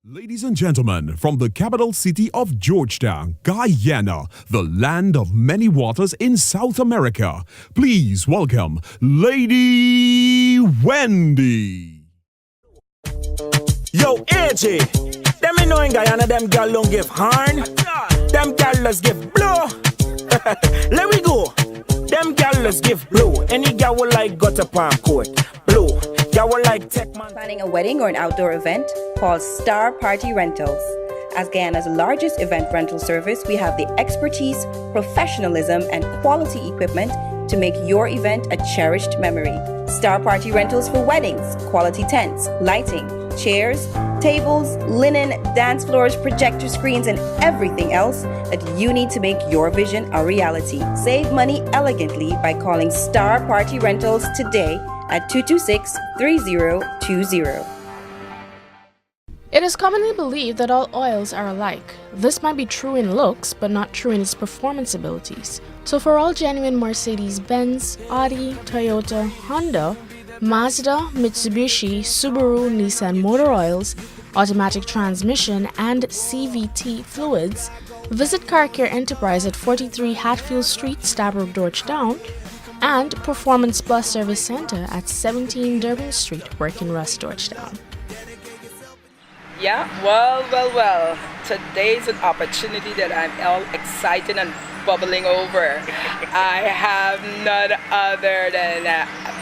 Ladies and gentlemen, from the capital city of Georgetown, Guyana, the land of many waters in South America, please welcome Lady Wendy. Yo, AJ, them me know in Guyana, them gal don't give horn, them gal just give blow. Let we go, them gal just give blow. Any gal will like got a palm court, blow. Gal will like tech man. Planning a wedding or an outdoor event? Call Star Party Rentals. As Guyana's largest event rental service, we have the expertise, professionalism, and quality equipment to make your event a cherished memory. Star Party Rentals for weddings, quality tents, lighting, chairs, tables, linen, dance floors, projector screens, and everything else that you need to make your vision a reality. Save money elegantly by calling Star Party Rentals today at 226-3020. It is commonly believed that all oils are alike. This might be true in looks, but not true in its performance abilities. So for all genuine Mercedes-Benz, Audi, Toyota, Honda, Mazda, Mitsubishi, Subaru, Nissan motor oils, automatic transmission, and CVT fluids, visit Car Care Enterprise at 43 Hatfield Street, Stabroek, Georgetown, and Performance Plus Service Center at 17 Durban Street, Working-Rust, Georgetown. Yeah, well. Today's an opportunity that I'm all excited and bubbling over. I have none other than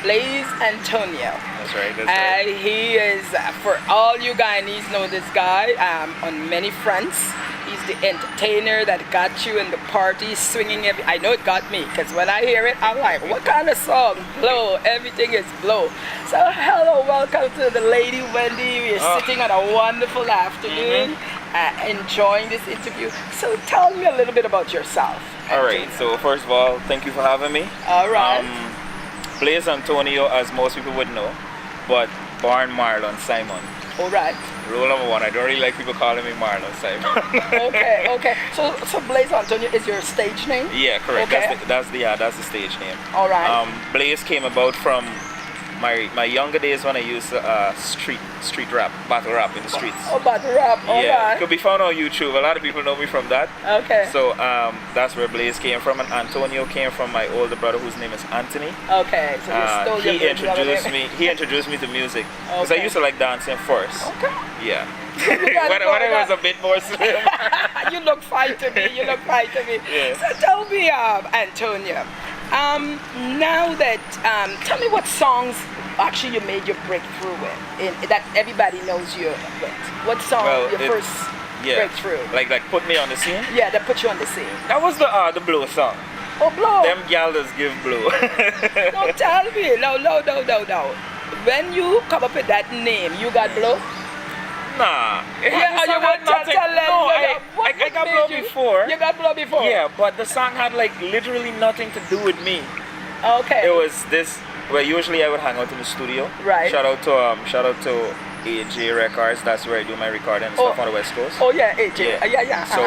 Blazeanthonio. That's right. He is, for all you Guyanese know this guy on many fronts. He's the entertainer that got you in the party swinging. I know it got me, because when I hear it, I'm like, what kind of song? Blow. Everything is blow. So hello, welcome to the Lady Wendy. We're sitting on a wonderful afternoon, enjoying this interview. So tell me a little bit about yourself. All right, so first of all, thank you for having me. All right. Blazeanthonio, as most people would know, but born Marlon Simon. All right. Rule number one, I don't really like people calling me Marlon Simon. okay. So Blazeanthonio is your stage name? Yeah, correct. Okay. That's the stage name. All right. Blaze came about from my younger days when I used street rap, battle rap in the streets. Oh, battle rap. All right. It could be found on YouTube. A lot of people know me from that. Okay. So that's where Blaze came from, and Antonio came from my older brother, whose name is Anthony. Okay. So you stole your He introduced me to music because I used to like dancing first. Okay. Yeah. when I was a bit more slim. You look fine to me. Yeah. So tell me, Antonio. Now that tell me what songs actually you made your breakthrough with, that everybody knows you with. What song your first breakthrough? Like put me on the scene. Yeah, that put you on the scene. That was the blow song. Oh, blow. Them gal just give blow. No, tell me. No. When you come up with that name, you got blow. Nah. Yeah, you want to tell them. No, I got blow before. You got blow before? Yeah, but the song had like literally nothing to do with me. Okay. It was this. Well, usually I would hang out in the studio. Right. Shout out to AJ Records. That's where I do my recording and stuff on the West Coast. Oh yeah, AJ. Yeah. So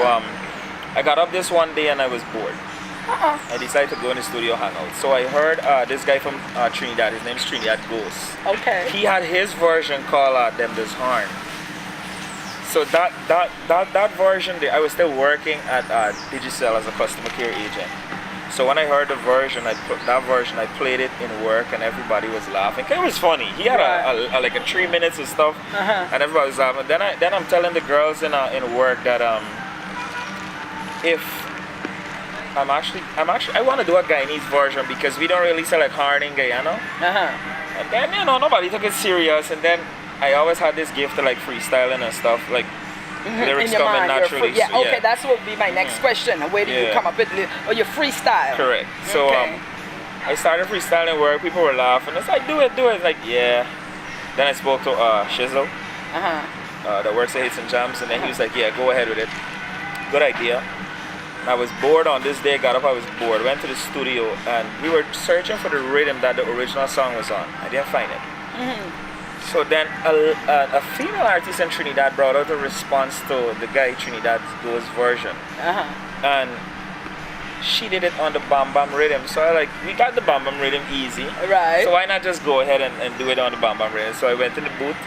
I got up this one day and I was bored. I decided to go in the studio hang out. So I heard this guy from Trinidad. His name's Trinidad Ghost. Okay. He had his version called Demdoesgiveblow. So that version, I was still working at Digicel as a customer care agent. So when I heard the version, I played it in work and everybody was laughing. It was funny. He had like a 3 minutes of stuff, and everybody was laughing. Then I'm telling the girls in work that if I want to do a Guyanese version because we don't really sell like hard in Guyana. And then nobody took it serious. And then I always had this gift to like freestyling and stuff, like lyrics coming naturally. Okay, that's what would be my next question. Where did you come up with your freestyle? Correct. So I started freestyling work, people were laughing. It's like, do it. Like, yeah. Then I spoke to Shizzle, that works at Hits and Jams, and then he was like, yeah, go ahead with it. Good idea. And I was bored on this day, got up, I was bored. Went to the studio, and we were searching for the rhythm that the original song was on. I didn't find it. So then a female artist in Trinidad brought out a response to the guy Trinidad Ghost version. And she did it on the Bam Bam rhythm. So we got the Bam Bam rhythm easy. Right. So why not just go ahead and do it on the Bam Bam rhythm? So I went in the booth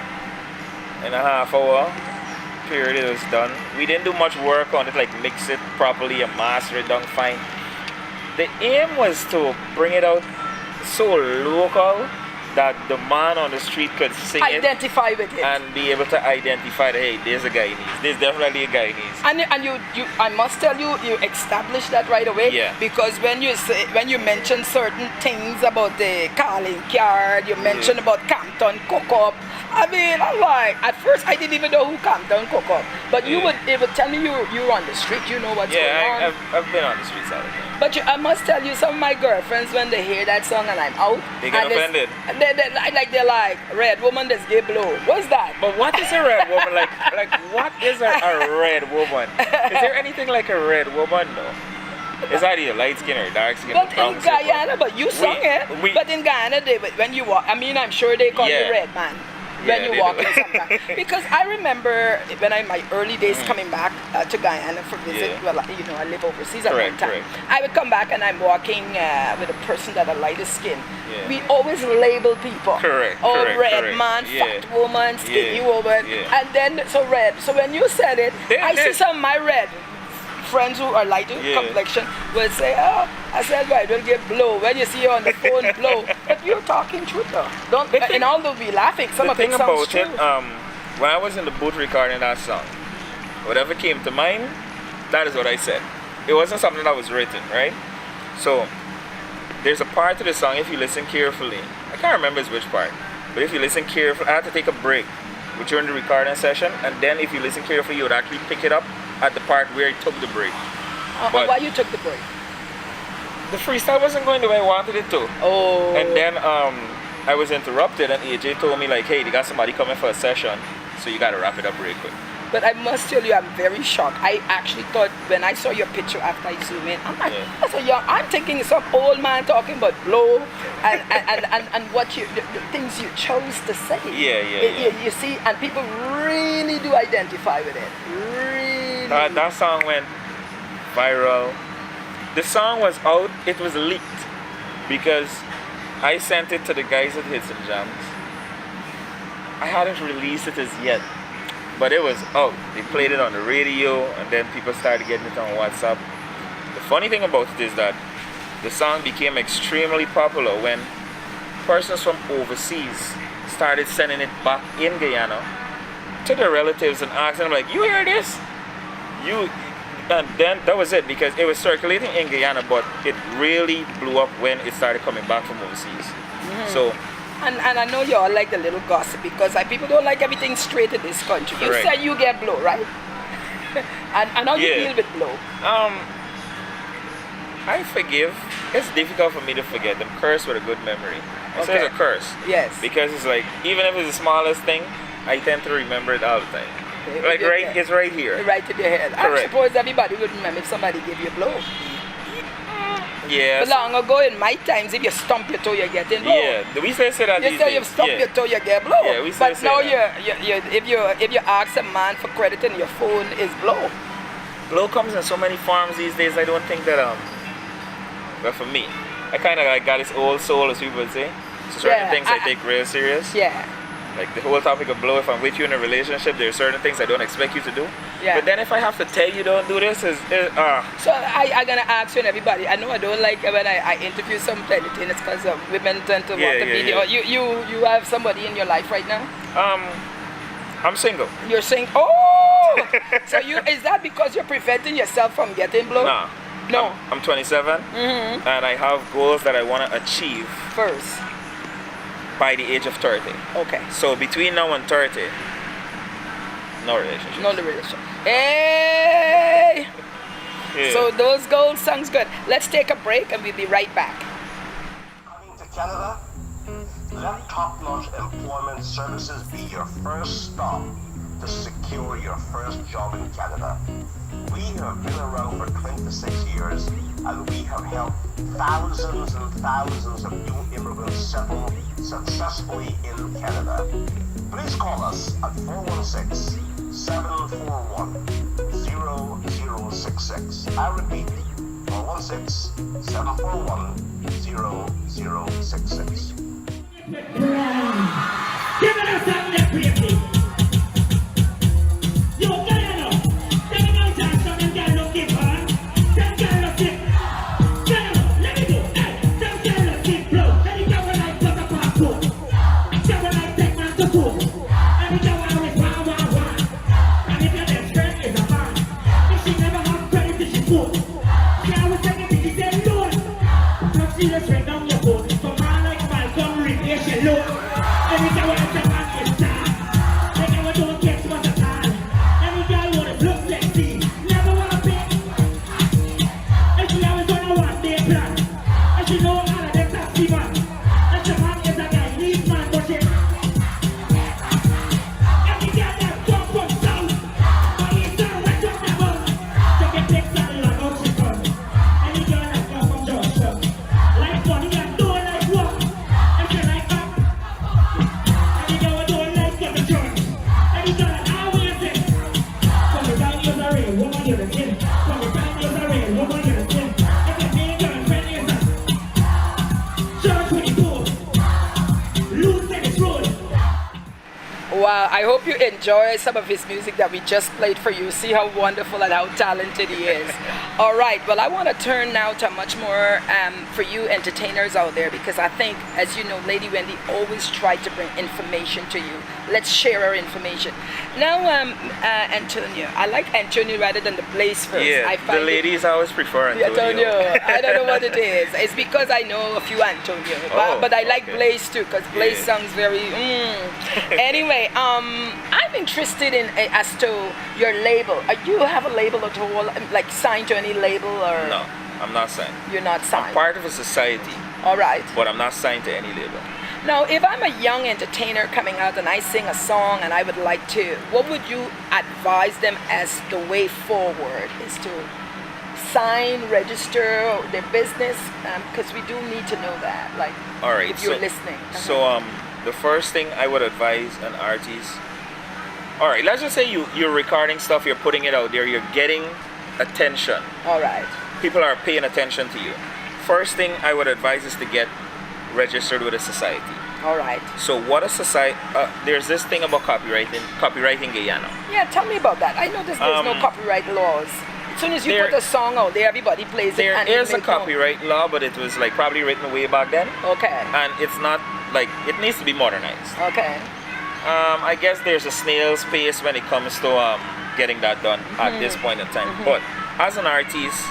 in a half hour, period it was done. We didn't do much work on it, like mix it properly and master it down fine. The aim was to bring it out so local that the man on the street could sing Identify with it. and be able to identify that, hey, there's a Guyanese. There's definitely a Guyanese. And you, I must tell you, you established that right away. Yeah. Because when you mention certain things about the calling card, you mention about Campton Cook Up. I mean, I'm like, at first I didn't even know who Campton Cook Up, but they would tell me you're on the street, you know what's going on. Yeah, I've been on the streets all the time. But I must tell you, some of my girlfriends, when they hear that song and I'm out, They get offended. They're like, red woman, let's give blow. What's that? But what is a red woman? Like what is a red woman? Is there anything like a red woman though? It's either light skin or dark skin. But in Guyana, but you sung it. But in Guyana, when you walk, I mean, I'm sure they call you red man. When you walk in sometimes. Because I remember when my early days coming back to Guyana for visit, well, you know, I live overseas at one time. I would come back and I'm walking with a person that had lighter skin. Yeah. We always label people. Correct. Red man, fat woman, skinny woman. And then, so red. So when you said it, I see some of my red friends who are lighter complexion will say, oh, I said, right, we'll give blow. When you see you on the phone, blow. But you're talking truth though. And although we laughing, some of it sounds true. When I was in the booth recording that song, whatever came to mind, that is what I said. It wasn't something that was written, right? So, there's a part to the song, if you listen carefully, I can't remember which part, but if you listen carefully, I had to take a break during the recording session, and then if you listen carefully, you would actually pick it up at the part where he took the break. But why you took the break? The freestyle wasn't going the way I wanted it to. Oh. And then I was interrupted and AJ told me like, hey, they got somebody coming for a session, so you gotta wrap it up real quick. But I must tell you, I'm very shocked. I actually thought when I saw your picture after I zoom in, I'm like, that's a young, I'm thinking some old man talking about blow and what the things you chose to say. You see, and people really do identify with it. Really. That song went viral. The song was out, it was leaked because I sent it to the guys at Hits and Jams. I hadn't released it as yet, but it was out. They played it on the radio and then people started getting it on WhatsApp. The funny thing about it is that the song became extremely popular when persons from overseas started sending it back in Guyana to their relatives and asking them like, you hear this? And then that was it, because it was circulating in Guyana, but it really blew up when it started coming back from overseas. So, and I know you all like the little gossip, because people don't like everything straight in this country. You said you get blow, right? and how you deal with blow? I forgive. It's difficult for me to forget. I'm cursed with a good memory. I say it's a curse. Yes. Because it's like, even if it's the smallest thing, I tend to remember it all the time. Like it's right here. Right in your head. I suppose everybody would remember if somebody gave you a blow. Yeah. But long ago in my times, if you stump your toe, you get in blow. Yeah, we say that. You say you stump your toe, you get blow. Yeah, we say but now that. if you ask a man for credit in your phone, is blow. Blow comes in so many forms these days. I don't think that but for me, I kind of like got this old soul, as people would say. So certain things I take real serious. Yeah. Like the whole topic of blow, if I'm with you in a relationship, there are certain things I don't expect you to do. Yeah. But then if I have to tell you don't do this, So I'm going to ask you and everybody, I know I don't like when I interview some entertainers because women tend to want to be there. You have somebody in your life right now? I'm single. You're saying, oh! So is that because you're preventing yourself from getting blow? No. I'm 27 and I have goals that I want to achieve. First. By the age of 30. Okay. So between now and 30, no relationship. No relationship. Hey! Yeah. So those goals sounds good. Let's take a break and we'll be right back. Coming to Canada? Let top-notch employment services be your first stop to secure your first job in Canada. We have been around for 26 years and we have helped thousands and thousands of new immigrants settle successfully in Canada. Please call us at 416-741-0066. I repeat, 416-741-0066. Give it a second, please. You Wow, I hope you enjoy some of his music that we just played for you. See how wonderful and how talented he is. All right, well, I want to turn now to much more for you entertainers out there, because I think, as you know, Lady Wendy always tried to bring information to you. Let's share our information. Now, Antonio, I like Antonio rather than the Blaze first. Yeah, the ladies always prefer Antonio. I don't know what it is. It's because I know a few Antonio, but I like Blaze too, because Blaze sounds very. Anyway, I'm interested in as to your label. You have a label at all, like signed to any label or? No, I'm not signed. You're not signed. I'm part of a society. All right. But I'm not signed to any label. Now, if I'm a young entertainer coming out and I sing a song and I would like to, what would you advise them as the way forward? Is to sign, register their business? Because we do need to know that. Like, all right, if you're listening. So, the first thing I would advise an artist. All right, let's just say you're recording stuff, you're putting it out there, you're getting attention. All right. People are paying attention to you. First thing I would advise is to get registered with a society. All right. So what a society, there's this thing about copyrighting Guyana. Yeah, tell me about that. I know there's no copyright laws. As soon as you put a song out there, everybody plays it. There is a copyright law, but it was like probably written way back then. Okay. And it's not like, it needs to be modernized. Okay. I guess there's a snail's pace when it comes to getting that done at this point in time. But as an artist,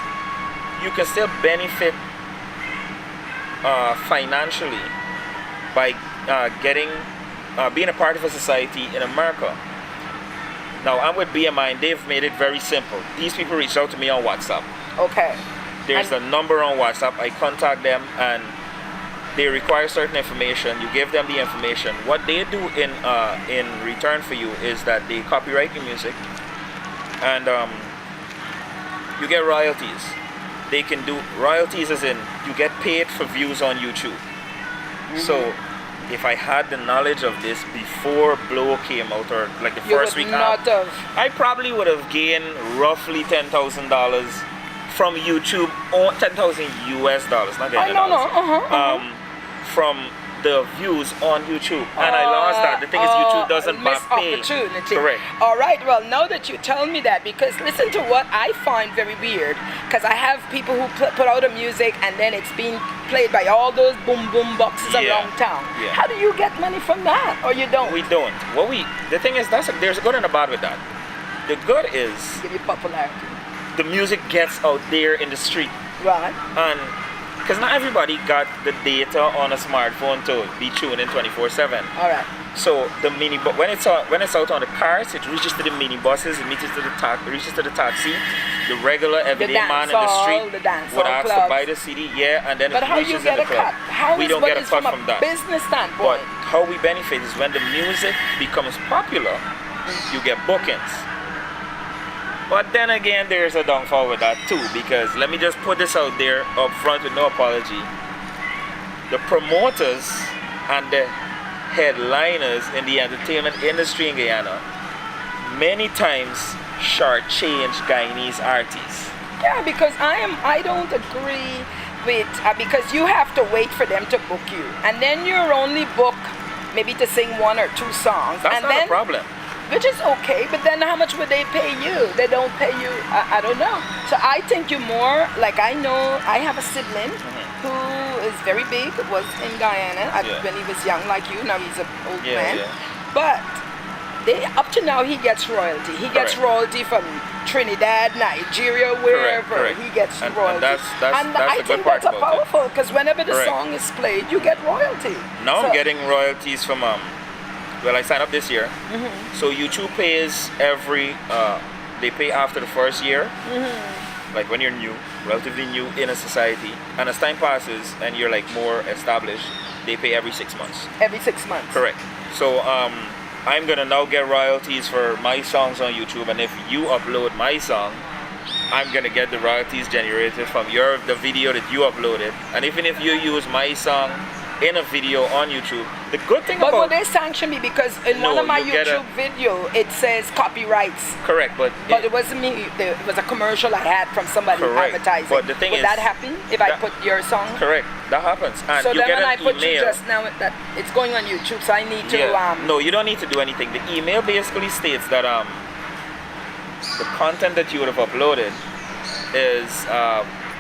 you can still benefit financially by being a part of a society in America. Now, I'm with BMI and they've made it very simple. These people reached out to me on WhatsApp. Okay. There's a number on WhatsApp. I contact them and they require certain information. You give them the information. What they do in return for you is that they copyright your music and you get royalties. They can do royalties as in you get paid for views on YouTube. So if I had the knowledge of this before Blow came out, or like the first week after, I probably would have gained roughly $10,000 from YouTube, or $10,000 US dollars, not $10,000. From the views on YouTube, and I lost that. The thing is, YouTube doesn't back pay. Correct. All right. Well, now that you tell me that, because listen to what I find very weird, because I have people who put out a music and then it's being played by all those boom boxes around town. Yeah. How do you get money from that, or you don't? We don't. The thing is, there's a good and a bad with that. The good is give you popularity. The music gets out there in the street. Right. And because not everybody got the data on a smartphone to be tuned in 24/7. All right. So the when it's out on the cars, it reaches to the minibuses, it reaches to the taxi, the regular everyday man in the street would ask to buy the CD, and then but it how reaches you get in the club. How we don't get a cut from that. Business standpoint. But how we benefit is when the music becomes popular, you get bookings. But then again, there's a downfall with that too, because let me just put this out there up front with no apology. The promoters and the headliners in the entertainment industry in Guyana many times shortchange Guyanese artists. Yeah, because I don't agree with because you have to wait for them to book you, and then you're only booked maybe to sing 1 or 2 songs. That's not a problem. Which is okay, but then how much would they pay you? They don't pay you, I don't know. So I think you're more, like I know, I have a sibling who is very big, was in Guyana when he was young like you, now he's an old man. But up to now he gets royalty. He gets royalty from Trinidad, Nigeria, wherever he gets royalty. And I think that's powerful, because whenever the song is played, you get royalty. Now I'm getting royalties from well, I signed up this year. So YouTube pays they pay after the first year. Like when you're new, relatively new in a society. And as time passes and you're like more established, they pay every 6 months. Every 6 months. Correct. So I'm gonna now get royalties for my songs on YouTube, and if you upload my song, I'm gonna get the royalties generated from the video that you uploaded. And even if you use my song in a video on YouTube. The good thing But about... will they sanction me? Because in No, one of my you get YouTube video, it says copyrights. Correct, but It wasn't me. It was a commercial I had from somebody Correct. advertising. But the thing Would is, that happen if I that- put your song? correct, that happens. And So you then get when I an put you email. just now, that it's going on YouTube, so I need to No, you don't need to do anything. The email basically states that the content that you would have uploaded is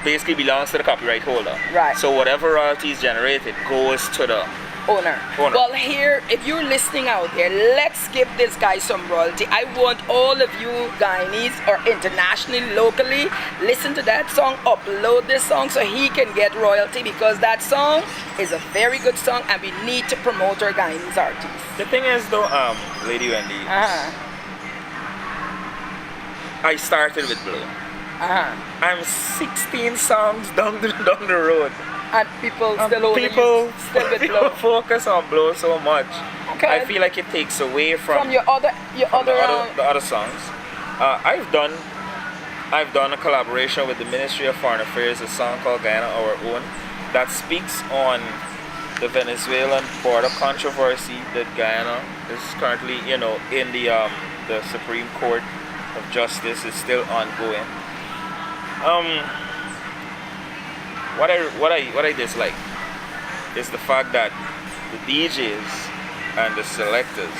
basically belongs to the copyright holder. Right. So whatever royalties generated goes to the owner. Well, here, if you're listening out there, let's give this guy some royalty. I want all of you Guyanese or internationally, locally, listen to that song, upload this song so he can get royalty, because that song is a very good song and we need to promote our Guyanese artists. The thing is though, Lady Wendy, I started with Blow. I'm 16 songs down the road. And people still own people, still with people Blow. focus on Blow so much. Okay. I feel like it takes away from Your other the other songs. I've done a collaboration with the Ministry of Foreign Affairs, a song called Guyana Our Own, that speaks on the Venezuelan border controversy that Guyana is currently, in the Supreme Court of Justice is still ongoing. What I dislike is the fact that the DJs and the selectors,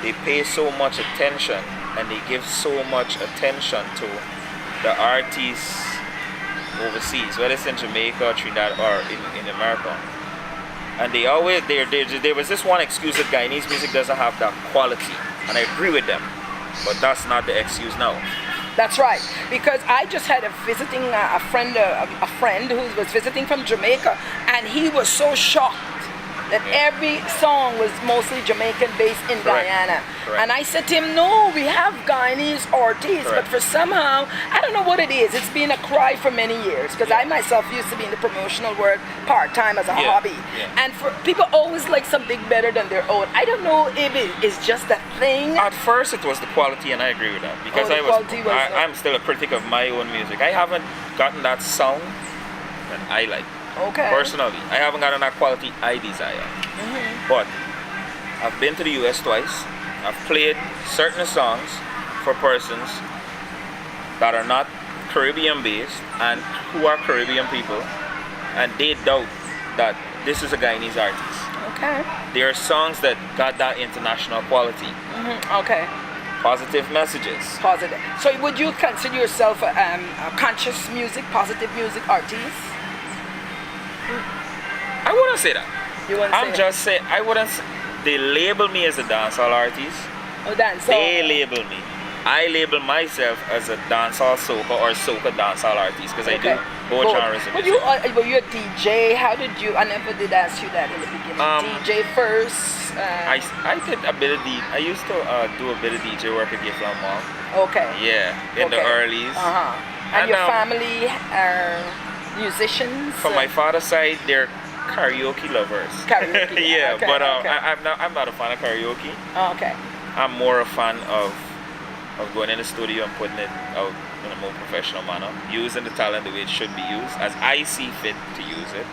they pay so much attention and they give so much attention to the artists overseas, whether it's in Jamaica, Trinidad, or in America. And they always, there was this one excuse that Guyanese music doesn't have that quality, and I agree with them, but that's not the excuse now. That's right, because I just had a friend who was visiting from Jamaica, and he was so shocked that every song was mostly Jamaican based in Guyana. Correct. And I said to him, no, we have Guyanese artists, but for somehow, I don't know what it is. It's been a cry for many years, because I myself used to be in the promotional work part-time as a hobby. And for people always like something better than their own. I don't know if it is just a thing. At first it was the quality, and I agree with that, because I'm still a critic of my own music. I haven't gotten that sound that I like. Okay. Personally, I haven't gotten that quality I desire. But I've been to the US twice. I've played certain songs for persons that are not Caribbean based and who are Caribbean people, and they doubt that this is a Guyanese artist. Okay. There are songs that got that international quality. Okay. Positive messages. Positive. So would you consider yourself a conscious music, positive music artist? I wouldn't say that. You wouldn't I'm say just saying, I wouldn't. They label me as a dancehall artist. Oh, dancehall. They label me. I label myself as a dancehall soca or soca dancehall artist, because I do both genres of But music. were you a DJ? How did you? I never did ask you that in the beginning. DJ first. I did a bit of I used to do a bit of DJ work at Giflam Mall. Okay. Yeah, in the earlys. And your family are musicians? From my father's side, they're karaoke lovers. Karaoke. Yeah, okay, but okay. I'm not a fan of karaoke. Okay. I'm more a fan of going in the studio and putting it out in a more professional manner, using the talent the way it should be used, as I see fit to use it.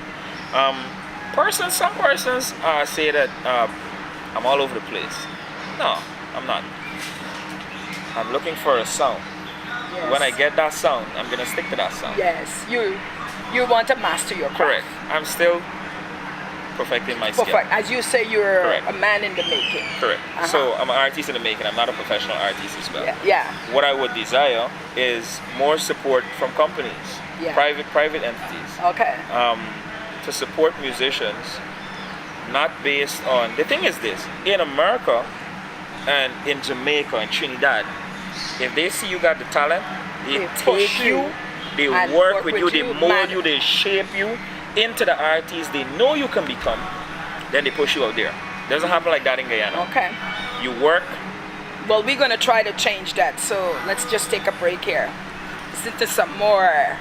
Some persons say that I'm all over the place. No, I'm not. I'm looking for a sound. Yes. When I get that sound, I'm gonna stick to that sound. Yes, you want to master your craft. Correct. I'm still perfecting my skill. Perfect. As you say, you're Correct. a man in the making. Correct. So I'm an artist in the making. I'm not a professional artist as well. Yeah. What I would desire is more support from companies, private entities. Okay. To support musicians, not based on. The thing is this: in America and in Jamaica and Trinidad, if they see you got the talent, they take you, they work with you, they mold you, they shape you into the artist they know you can become, then they push you out there. Doesn't happen like that in Guyana. Okay. You work. Well, we're going to try to change that, so let's just take a break here. Listen to some more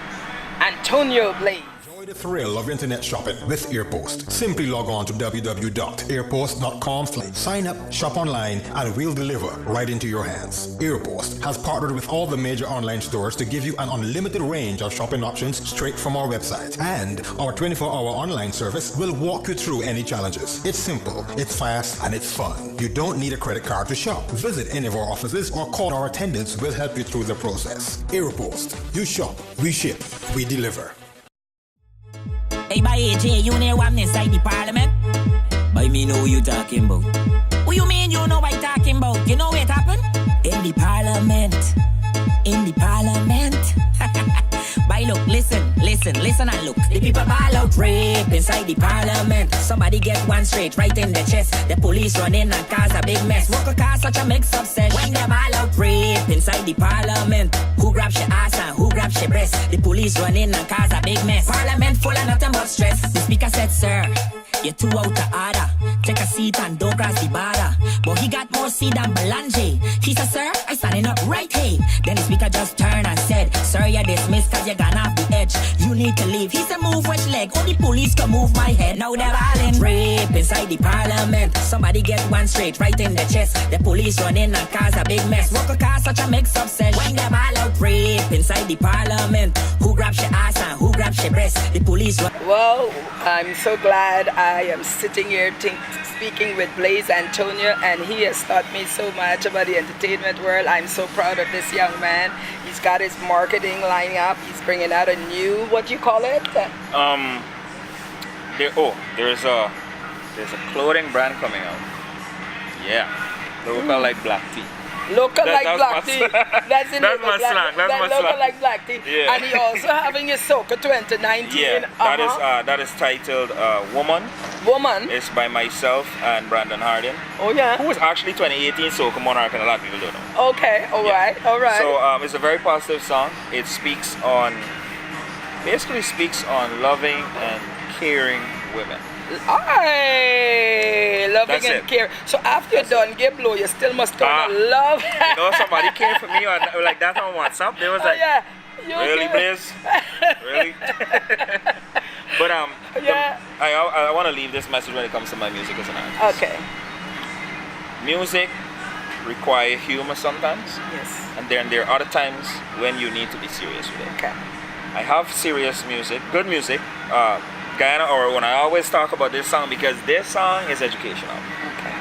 Anthonio Blaze. Enjoy the thrill of internet shopping with Airpost. Simply log on to www.airpost.com. Sign up, shop online, and we'll deliver right into your hands. Airpost has partnered with all the major online stores to give you an unlimited range of shopping options straight from our website. And our 24-hour online service will walk you through any challenges. It's simple, it's fast, and it's fun. You don't need a credit card to shop. Visit any of our offices or call our attendants. We'll help you through the process. Airpost. You shop, we ship, we deliver. Hey, by AJ, you near one inside the parliament? By me know who you talking about. What you mean you know what I'm talking about? You know what happened? In the parliament. In the parliament. By look, listen and look. The people ball out rape inside the parliament. Somebody get one straight right in the chest. The police run in and cause a big mess. Walk a car, such a mix-up set. When them all out rape inside the parliament. Who grabs your ass and who grabs your breast? The police run in and cause a big mess. Parliament full of nothing but stress. The speaker said, sir, you're too out of order. Take a seat and don't cross the border. But he got more seat than Belanger. He said, sir, I standing up right here. Then the speaker just turned and said, sir, you're dismissed cause you're gone off the edge. You need to leave. He said, move which leg? Only police can move my head. Now they're all in rape inside the parliament. Somebody get one straight right in the chest. The police run in and cause a big mess. Walk a car, such a mix-up set. When them all out rape inside the parliament. Who grabs your ass and who grabs your breast? The police run. Well, I'm so glad I am sitting here speaking with Blazeanthonio, and he has taught me so much about the entertainment world. I'm so proud of this young man. He's got his marketing line up. He's bringing out a new, what do you call it? There's a clothing brand coming out. Yeah, they look like black tea. Local like black tea. That's in That's my slang. That's my local slang. like black tea. Yeah. And he also having his Soca 2019. Yeah, that is titled Woman. Woman. It's by myself and Brandon Hardin. Oh yeah. Who was actually 2018 Soca Monarch, and a lot of people don't know. Okay, all right. So it's a very positive song. It basically speaks on loving and caring women. Loving and care. So after you're done, give blow, you still must turn to love. You know, somebody came for me like that on WhatsApp. They was like, really, Blaze? Really? But I want to leave this message when it comes to my music as an artist. Okay. Music require humor sometimes. Yes. And then there are other times when you need to be serious with it. Okay. I have serious music, good music. Guyana, or when I always talk about this song because this song is educational. Okay.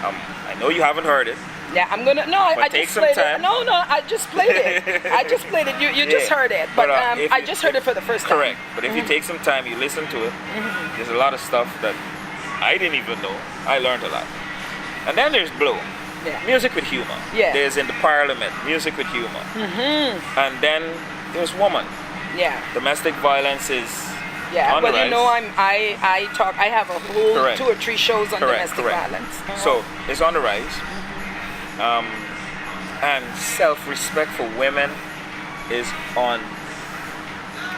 I know you haven't heard it. Yeah, I'm gonna. No, I just played it. No, I just played it. I just played it. You just heard it, but I just heard it for the first time. Correct. But if you take some time, you listen to it. There's a lot of stuff that I didn't even know. I learned a lot. And then there's Blow. Yeah. Music with humor. Yeah. There's In the Parliament. Music with humor. And then there's Woman. Yeah. Domestic violence is. Yeah, on the well, rise. you know, I have a whole Correct. 2 or 3 shows on domestic violence. So it's on the rise. And self-respect for women is on.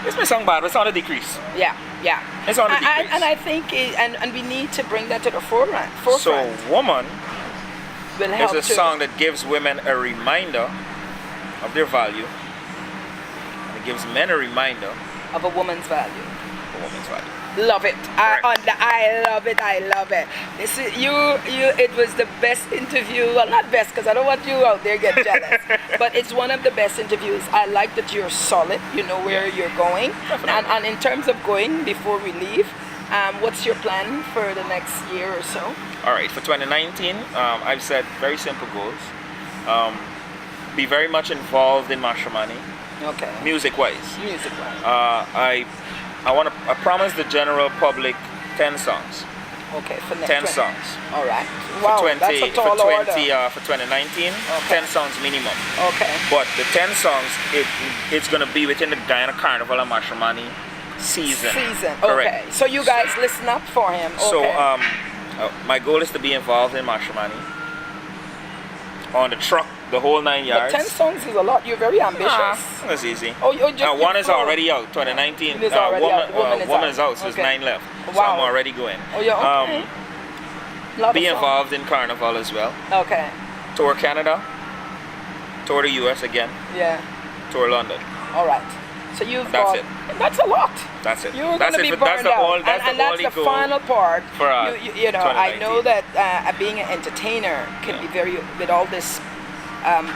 It's my song bad, but it's on a decrease. Yeah. It's on a decrease. And I think, and we need to bring that to the forefront. So Woman will help is a song that gives women a reminder of their value, and it gives men a reminder of a woman's value. Love it. I love it. I love it. This is it was the best interview. Well, not best because I don't want you out there get jealous. But it's one of the best interviews. I like that you're solid. You know where you're going. And in terms of going before we leave, what's your plan for the next year or so? All right, for 2019, I've set very simple goals. Be very much involved in Mashramani. Okay. Music-wise. I promise the general public 10 songs. Okay, for next 10 songs. All right. Wow, that's a tall order. For 2019, 10 songs minimum. Okay. But the 10 songs, it's going to be within the Guyana Carnival and Mashramani season. Correct. Okay. So you guys listen up for him. Okay. So my goal is to be involved in Mashramani. On the truck, the whole 9 yards. But 10 songs is a lot. You're very ambitious. That's easy. Oh, one is already out. 2019. It is already out. Woman is out. So there's 9 left. Wow. So I'm already going. Oh, yeah. Okay. Be involved in Carnival as well. Okay. Tour Canada. Tour the US again. Yeah. Tour London. All right. So you've That's got it. that's a lot. That's it. You're That's going to it. be That's burned the out. only- that's and the that's only the goal final part. for, you know, I 2019. know that being an entertainer can be very, with all this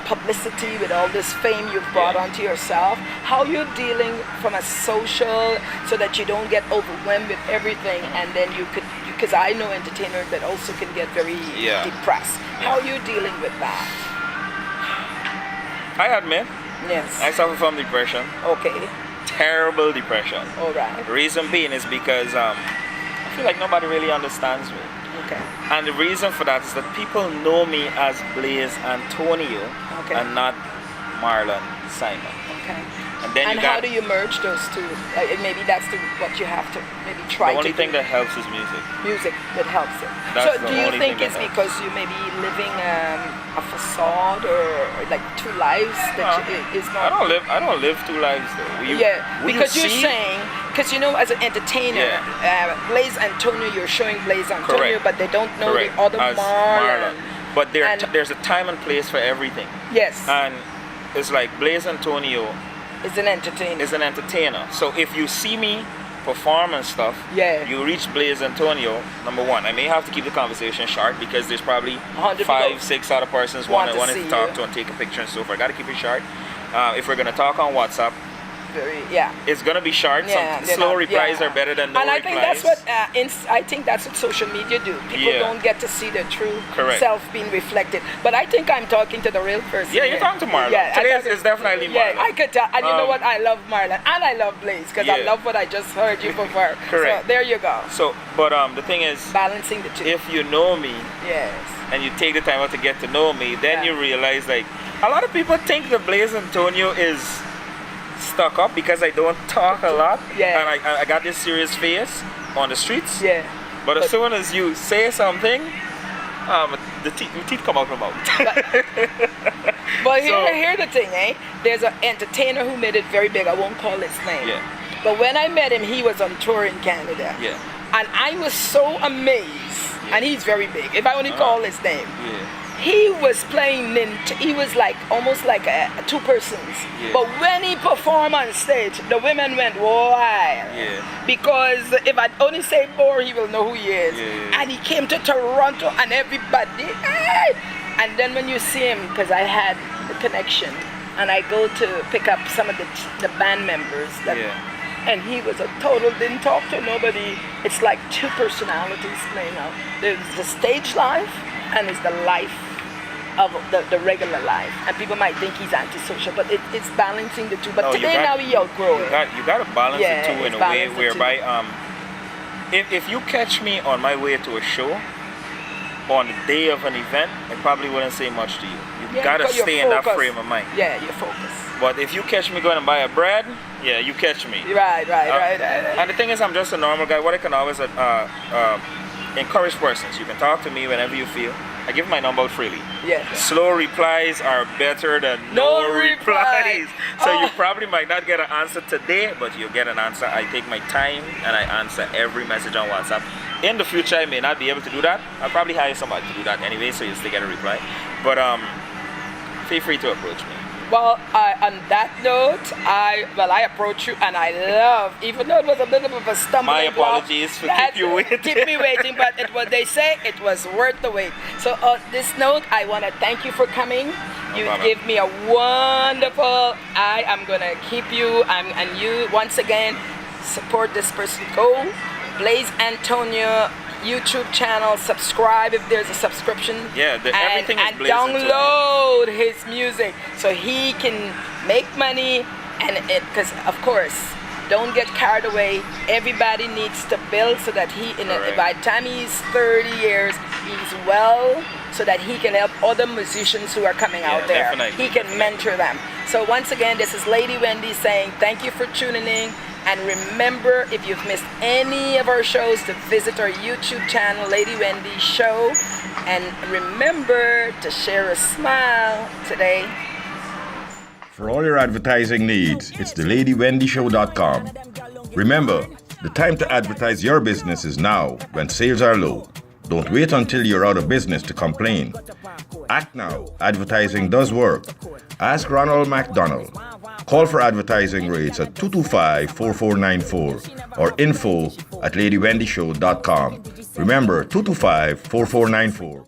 publicity, with all this fame you've brought onto yourself, how you're dealing from a social, so that you don't get overwhelmed with everything, and then you could, because I know entertainers that also can get very depressed. How are you dealing with that? I admit, Yes. I suffer from depression. Okay. Terrible depression. All right. The reason being is because I feel like nobody really understands me. Okay. And the reason for that is that people know me as Blazeanthonio and not Marlon Simon. Okay. And then And you how got do you merge those two? Maybe that's what you have to maybe try the only to thing do. that helps is music. Music that helps it. That's So the do you only think thing it's that because you may be living a facade or like two lives that is not? I don't live two lives though. Because you're saying, because you know, as an entertainer, Blazeanthonio, you're showing Blazeanthonio, but they don't know the other as Marlon. But there's a time and place for everything. Yes. And it's like Blazeanthonio is an entertainer. Is an entertainer. So if you see me perform and stuff, you reach Blazeanthonio, number one. I may have to keep the conversation short because there's probably 5, 6 other persons wanted to talk to and take a picture and so forth. I gotta keep it short. If we're gonna talk on WhatsApp, it's gonna be short. Some slow replies are better than no replies. And I think that's what I think that's what social media do. People don't get to see their true self being reflected. But I think I'm talking to the real person. Yeah, you're talking to Marlon. Today is definitely Marlon. Yeah, I could tell. And you know what? I love Marlon and I love Blaze because I love what I just heard you before. Correct. So there you go. So, but the thing is, balancing the two. If you know me, and you take the time out to get to know me, then you realize like a lot of people think the Blazeanthonio is stuck up because I don't talk a lot, and I got this serious face on the streets. But as soon as you say something, the teeth come out of my mouth. But here's the thing, there's an entertainer who made it very big. I won't call his name. But when I met him, he was on tour in Canada. And I was so amazed. And he's very big. If I only call his name. He was playing he was like almost like two persons. But when he performed on stage, the women went wild. Because if I only say more, he will know who he is. And he came to Toronto and everybody. And then when you see him, because I had the connection, and I go to pick up some of the band members. And he was a total, didn't talk to nobody. It's like two personalities playing out. There's the stage life and it's the life of the regular life. And people might think he's antisocial, but it's balancing the two. But today now he outgrow it. You got to balance the two in a way whereby if you catch me on my way to a show on the day of an event, I probably wouldn't say much to you. You got to stay in that frame of mind. Yeah, you're focused. But if you catch me going to buy a bread, you catch me. Right. And the thing is, I'm just a normal guy. What I can always encourage persons. You can talk to me whenever you feel. I give my number out freely. Slow replies are better than no replies. So you probably might not get an answer today, but you'll get an answer. I take my time and I answer every message on WhatsApp. In the future, I may not be able to do that. I'll probably hire somebody to do that anyway, so you'll still get a reply. But feel free to approach me. Well, on that note, I approach you and I love, even though it was a bit of a stumbling block. My apologies for keep you waiting. Keep me waiting, but they say it was worth the wait. So on this note, I want to thank you for coming. You give me a wonderful, I am going to keep you, and you, once again, support this person. Go, Blazeanthonio YouTube channel, subscribe if there's a subscription, everything is and download his music so he can make money. And because of course, don't get carried away. Everybody needs to build so that by the time he's 30 years, he's well, so that he can help other musicians who are coming out there. He can mentor them. So once again, this is Lady Wendy saying thank you for tuning in. And remember, if you've missed any of our shows, to visit our YouTube channel, Lady Wendy Show. And remember to share a smile today. For all your advertising needs, it's the LadyWendyShow.com. Remember, the time to advertise your business is now, when sales are low. Don't wait until you're out of business to complain. Act now. Advertising does work. Ask Ronald McDonald. Call for advertising rates at 225-4494 or info@ladywendyshow.com. Remember, 225-4494.